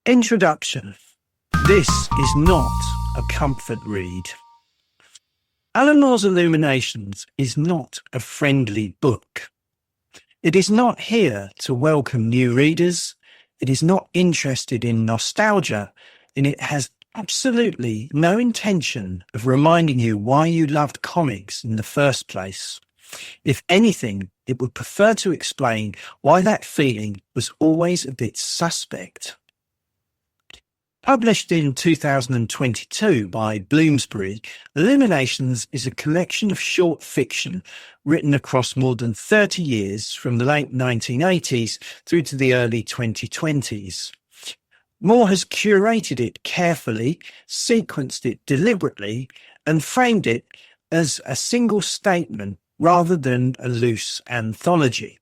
Introduction. This is not a comfort read. Alan Moore's Illuminations is not a friendly book. It is not here to welcome new readers. It is not interested in nostalgia, and it has absolutely no intention of reminding you why you loved comics in the first place. If anything, it would prefer to explain why that feeling was always a bit suspect. Published in 2022 by Bloomsbury, Illuminations is a collection of short fiction written across more than 30 years from the late 1980s through to the early 2020s. Moore has curated it carefully, sequenced it deliberately, and framed it as a single statement rather than a loose anthology.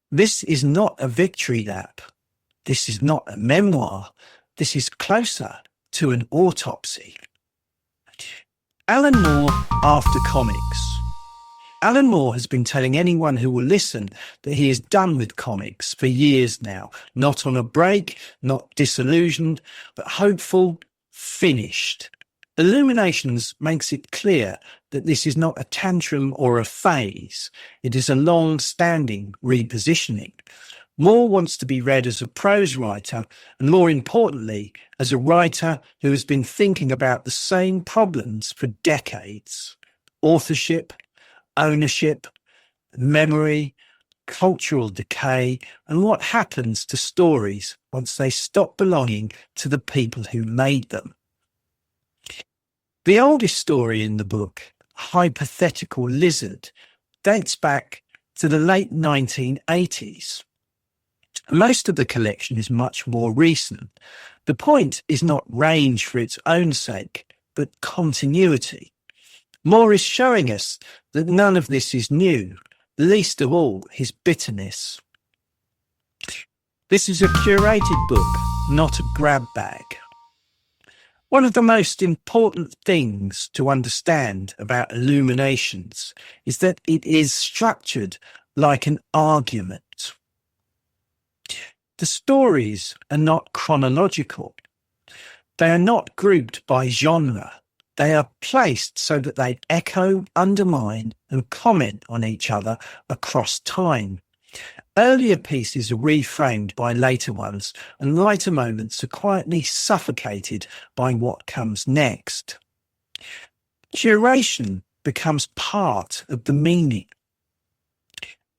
This is not a victory lap. This is not a memoir. This is closer to an autopsy. Alan Moore after comics. Alan Moore has been telling anyone who will listen that he is done with comics for years now. Not on a break, not disillusioned, but hopeful, finished. Illuminations makes it clear that this is not a tantrum or a phase. It is a long-standing repositioning. Moore wants to be read as a prose writer, and more importantly, as a writer who has been thinking about the same problems for decades. Authorship, ownership, memory, cultural decay, and what happens to stories once they stop belonging to the people who made them. The oldest story in the book, Hypothetical Lizard, dates back to the late 1980s. Most of the collection is much more recent. The point is not range for its own sake, but continuity. Moore is showing us that none of this is new, least of all his bitterness. This is a curated book, not a grab bag. One of the most important things to understand about Illuminations is that it is structured like an argument. The stories are not chronological. They are not grouped by genre. They are placed so that they echo, undermine, and comment on each other across time. Earlier pieces are reframed by later ones, and lighter moments are quietly suffocated by what comes next. Curation becomes part of the meaning.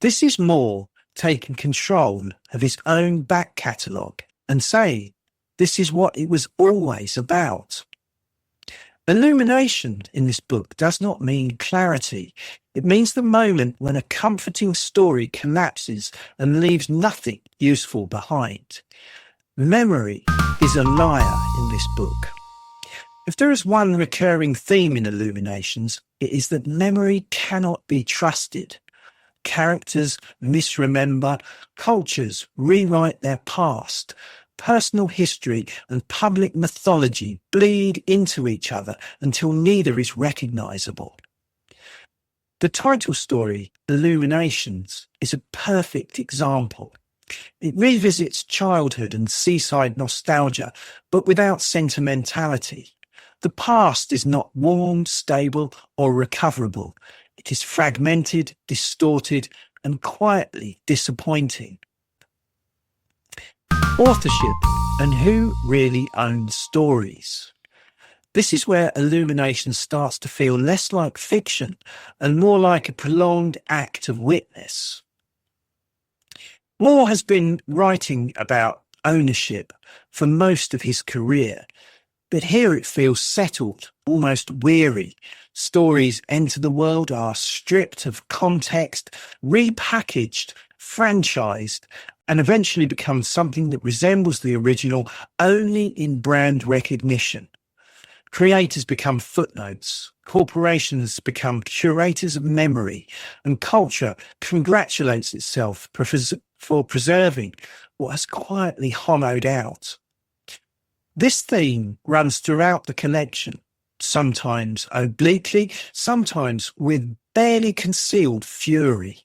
This is Moore taking control of his own back catalogue and saying, this is what it was always about. Illumination in this book does not mean clarity. It means the moment when a comforting story collapses and leaves nothing useful behind. Memory is a liar in this book. If there is one recurring theme in Illuminations, it is that memory cannot be trusted. Characters misremember, cultures rewrite their past. Personal history and public mythology bleed into each other until neither is recognizable. The title story, Illuminations, is a perfect example. It revisits childhood and seaside nostalgia, but without sentimentality. The past is not warm, stable, or recoverable. It is fragmented, distorted, and quietly disappointing. Authorship and who really owns stories. This is where Illumination starts to feel less like fiction and more like a prolonged act of witness. Moore has been writing about ownership for most of his career, but here it feels settled, almost weary. Stories enter the world, are stripped of context, repackaged, franchised, and eventually become something that resembles the original only in brand recognition. Creators become footnotes, corporations become curators of memory, and culture congratulates itself for preserving what has quietly hollowed out. This theme runs throughout the collection, sometimes obliquely, sometimes with barely concealed fury.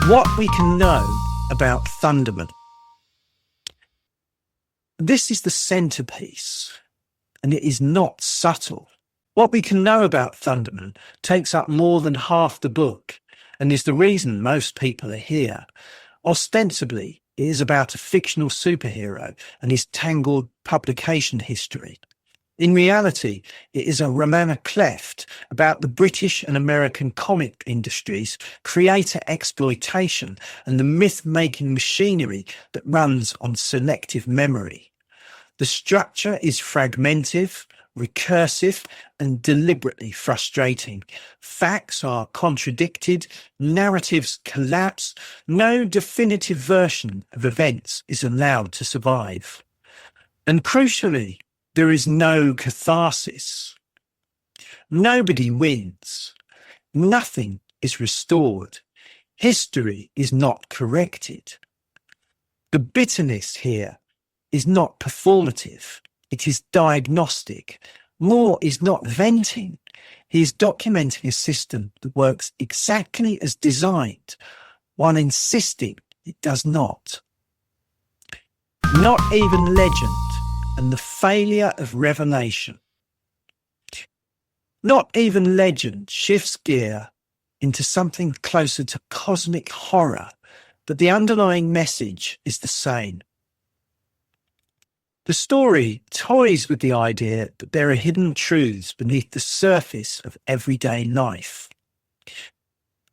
What we can know about Thunderman. This is the centerpiece, and it is not subtle. What we can know about Thunderman takes up more than half the book, and is the reason most people are here. Ostensibly, it is about a fictional superhero and his tangled publication history. In reality, it is a roman à clef about the British and American comic industries, creator exploitation, and the myth-making machinery that runs on selective memory. The structure is fragmented, recursive, and deliberately frustrating. Facts are contradicted, narratives collapse, no definitive version of events is allowed to survive. And crucially, there is no catharsis. Nobody wins. Nothing is restored. History is not corrected. The bitterness here is not performative. It is diagnostic. Moore is not venting. He is documenting a system that works exactly as designed, while insisting it does not. Not even legend and the failure of revelation. Not even legend shifts gear into something closer to cosmic horror, but the underlying message is the same. The story toys with the idea that there are hidden truths beneath the surface of everyday life.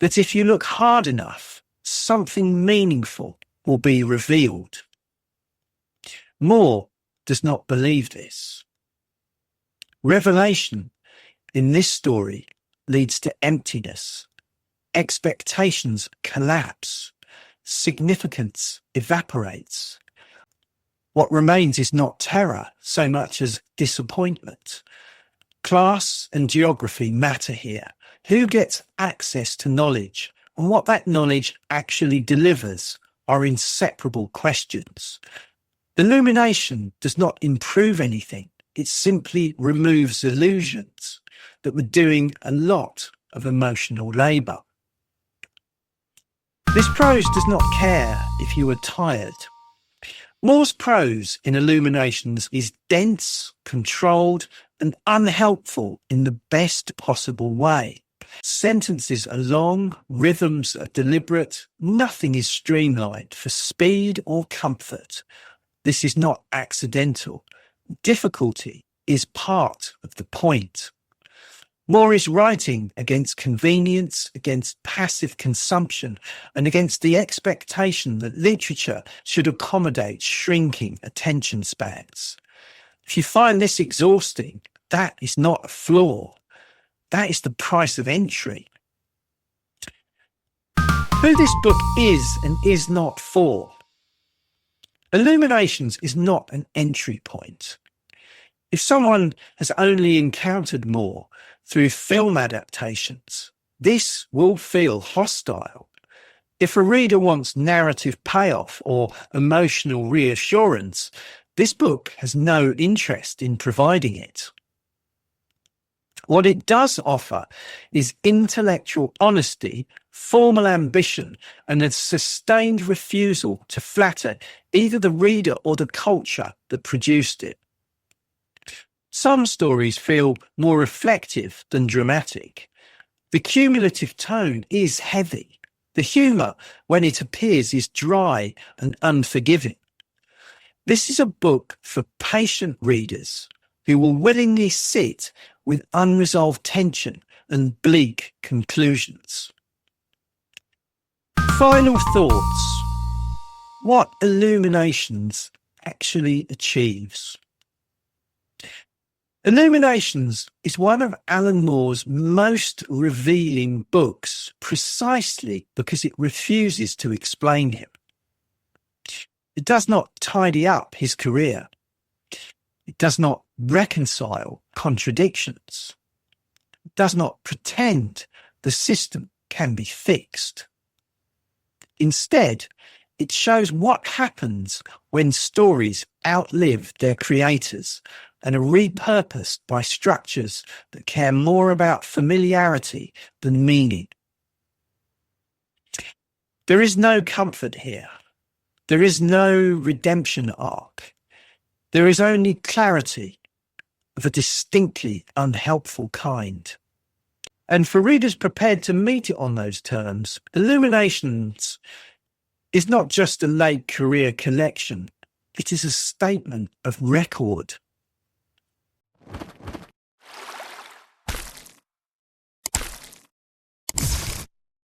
That if you look hard enough, something meaningful will be revealed. Moore does not believe this. Revelation in this story leads to emptiness. Expectations collapse. Significance evaporates. What remains is not terror so much as disappointment. Class and geography matter here. Who gets access to knowledge and what that knowledge actually delivers are inseparable questions. Illumination does not improve anything. It simply removes illusions that were doing a lot of emotional labour. This prose does not care if you are tired. Moore's prose in Illuminations is dense, controlled, and unhelpful in the best possible way. Sentences are long, rhythms are deliberate, nothing is streamlined for speed or comfort. This is not accidental. Difficulty is part of the point. Moore is writing against convenience, against passive consumption, and against the expectation that literature should accommodate shrinking attention spans. If you find this exhausting, that is not a flaw. That is the price of entry. Who this book is and is not for. Illuminations is not an entry point. If someone has only encountered Moore through film adaptations, this will feel hostile. If a reader wants narrative payoff or emotional reassurance, this book has no interest in providing it. What it does offer is intellectual honesty, formal ambition, and a sustained refusal to flatter either the reader or the culture that produced it. Some stories feel more reflective than dramatic. The cumulative tone is heavy. The humour, when it appears, is dry and unforgiving. This is a book for patient readers who will willingly sit with unresolved tension and bleak conclusions. Final thoughts. What Illuminations actually achieves. Illuminations is one of Alan Moore's most revealing books, precisely because it refuses to explain him. It does not tidy up his career. It does not reconcile contradictions. It does not pretend the system can be fixed. Instead, it shows what happens when stories outlive their creators and are repurposed by structures that care more about familiarity than meaning. There is no comfort here. There is no redemption arc. There is only clarity of a distinctly unhelpful kind. And for readers prepared to meet it on those terms, Illuminations is not just a late career collection. It is a statement of record